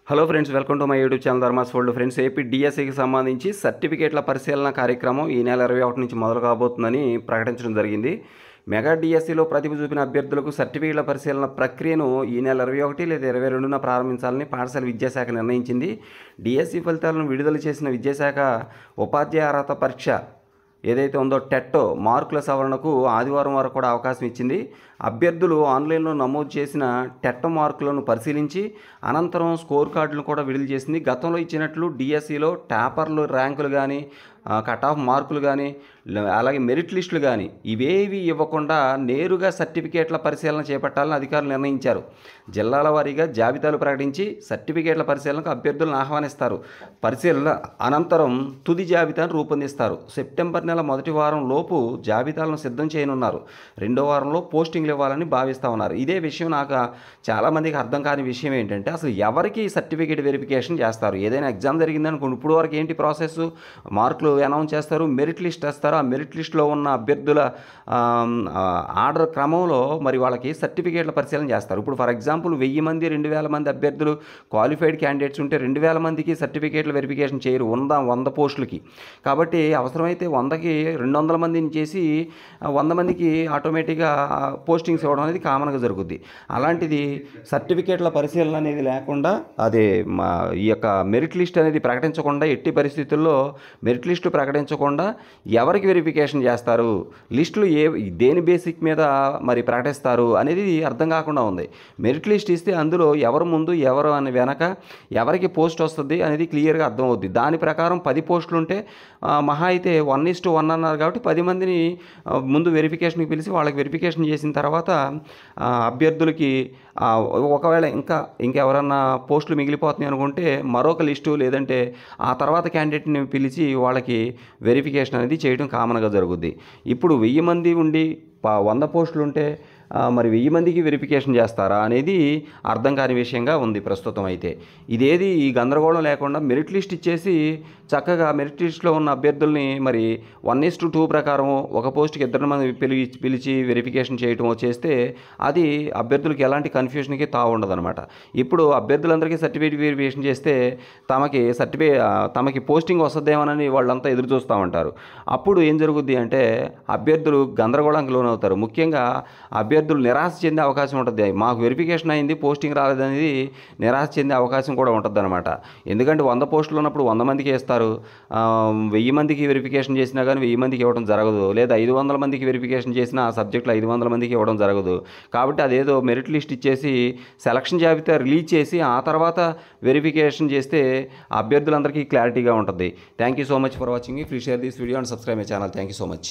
Hello friends, welcome to my YouTube channel Dharma's world. Friends, AP డిఎస్సికి సంబంధించి సర్టిఫికేట్ల పరిశీలన కార్యక్రమం ఈ నెల 21 నుంచి మొదలు కాబోతుందని ప్రకటించడం జరిగింది. మెగా డిఎస్సిలో ప్రతిభ చూపిన అభ్యర్థులకు సర్టిఫికేట్ల పరిశీలన ప్రక్రియను ఈ నెల 21 లేదా 22న ప్రారంభించాలని పాఠశాల విద్యాశాఖ నిర్ణయించింది. డిఎస్సి ఫలితాలను విడుదల చేసిన విద్యాశాఖ ఉపాధ్యాయ అర్హత పరీక్ష ఏదైతే ఉందో టెట్ మార్కుల సవరణకు ఆదివారం వరకు కూడా అవకాశం ఇచ్చింది. అభ్యర్థులు ఆన్లైన్లో నమోదు చేసిన టెట్ మార్కులను పరిశీలించి అనంతరం స్కోర్ కార్డులను కూడా విడుదల చేసింది. గతంలో ఇచ్చినట్లు డిఎస్సిలో టాపర్లు ర్యాంకులు కానీ, కట్ ఆఫ్ మార్కులు కానీ, అలాగే మెరిట్ లిస్టులు కానీ ఇవేవి ఇవ్వకుండా నేరుగా సర్టిఫికేట్ల పరిశీలన చేపట్టాలని అధికారులు నిర్ణయించారు. జిల్లాల వారీగా జాబితాలు ప్రకటించి సర్టిఫికేట్ల పరిశీలనకు అభ్యర్థులను ఆహ్వానిస్తారు. పరిశీలన అనంతరం తుది జాబితాను రూపొందిస్తారు. సెప్టెంబర్ నెల మొదటి వారం లోపు జాబితాలను సిద్ధం చేయనున్నారు. రెండో వారంలో పోస్టింగ్లు ఇవ్వాలని భావిస్తూ ఉన్నారు. ఇదే విషయం నాకు చాలామందికి అర్థం కాని విషయం ఏంటంటే, అసలు ఎవరికి సర్టిఫికేట్ వెరిఫికేషన్ చేస్తారు? ఏదైనా ఎగ్జామ్ జరిగిందనుకోండి, ఇప్పుడు వరకు ఏంటి ప్రాసెస్? మార్కులు అనౌన్స్ చేస్తారు, మెరిట్ లిస్ట్ వేస్తారు. ఆ మెరిట్ లిస్ట్లో ఉన్న అభ్యర్థుల ఆర్డర్ క్రమంలో మరి వాళ్ళకి సర్టిఫికేట్ల పరిశీలన చేస్తారు. ఇప్పుడు ఫర్ ఎగ్జాంపుల్ 1000 మంది 2000 మంది అభ్యర్థులు క్వాలిఫైడ్ క్యాండిడేట్స్ ఉంటే 2000 మందికి సర్టిఫికేట్ల వెరిఫికేషన్ చేయరు 100 పోస్టులకి. కాబట్టి అవసరమైతే 100కి 200 మందిని చేసి 100 మందికి ఆటోమేటిక్గా పోస్టింగ్స్ ఇవ్వడం అనేది కామన్గా జరుగుద్ది. అలాంటిది సర్టిఫికేట్ల పరిశీలన అనేది లేకుండా అదే ఈ యొక్క మెరిట్ లిస్ట్ అనేది ప్రకటించకుండా, ఎట్టి పరిస్థితుల్లో మెరిట్ లిస్టు ప్రకటించకుండా ఎవరికి వెరిఫికేషన్ చేస్తారు, లిస్టులు దేని బేసిక్ మీద మరి ప్రకటిస్తారు అనేది అర్థం కాకుండా ఉంది. మెరిట్ లిస్ట్ ఇస్తే అందులో ఎవరు ముందు ఎవరు అని వెనక ఎవరికి పోస్ట్ వస్తుంది అనేది క్లియర్గా అర్థమవుద్ది. దాని ప్రకారం 10 పోస్టులు ఉంటే మహా అయితే 1:1 అన్నారు కాబట్టి 10 మందిని ముందు వెరిఫికేషన్కి పిలిచి వాళ్ళకి వెరిఫికేషన్ చేసిన తర్వాత అభ్యర్థులకి ఒకవేళ ఇంకెవరన్నా పోస్టులు మిగిలిపోతున్నాయి అనుకుంటే మరొక లిస్టు, లేదంటే ఆ తర్వాత క్యాండిడేట్ని పిలిచి వాళ్ళకి వెరిఫికేషన్ అనేది చేయడం కామన్గా జరుగుద్ది. ఇప్పుడు 1000 మంది ఉండి 100 పోస్టులు ఉంటే మరి 1000 మందికి వెరిఫికేషన్ చేస్తారా అనేది అర్థం కాని విషయంగా ఉంది ప్రస్తుతం. అయితే ఇదేది ఈ గందరగోళం లేకుండా మెరిట్ లిస్ట్ ఇచ్చేసి చక్కగా మెరిట్ లిస్ట్లో ఉన్న అభ్యర్థుల్ని మరి 1:2 ప్రకారం ఒక పోస్ట్కి 2 మంది పిలిచి వెరిఫికేషన్ చేయటం చేస్తే అది అభ్యర్థులకి ఎలాంటి కన్ఫ్యూషన్కి తావుండదనమాట. ఇప్పుడు అభ్యర్థులందరికీ సర్టిఫికేట్ వెరిఫికేషన్ చేస్తే తమకి పోస్టింగ్ వస్తుందేమోనని వాళ్ళంతా ఎదురు చూస్తూ ఉంటారు. అప్పుడు ఏం జరుగుద్ది అంటే అభ్యర్థులు గందరగోళానికి లోనవుతారు. ముఖ్యంగా అభ్యర్థులు నిరాశ చెందే అవకాశం ఉంటుంది. మాకు వెరిఫికేషన్ అయింది, పోస్టింగ్ రాలేదనేది నిరాశ చెందే అవకాశం కూడా ఉంటుంది అనమాట. ఎందుకంటే 100 పోస్టులు ఉన్నప్పుడు 100 మందికి ఇస్తారు. 1000 మందికి వెరిఫికేషన్ చేసినా కానీ 1000 మందికి ఇవ్వడం జరగదు. లేదా 500 మందికి వెరిఫికేషన్ చేసినా ఆ సబ్జెక్టులో 500 మందికి ఇవ్వడం జరగదు. కాబట్టి అదేదో మెరిట్ లిస్ట్ ఇచ్చేసి సెలక్షన్ జాబితా రిలీజ్ చేసి ఆ తర్వాత వెరిఫికేషన్ చేస్తే అభ్యర్థులందరికీ క్లారిటీగా ఉంటుంది. Thank you so much for watching. Please share this video and subscribe my channel. Thank you so much.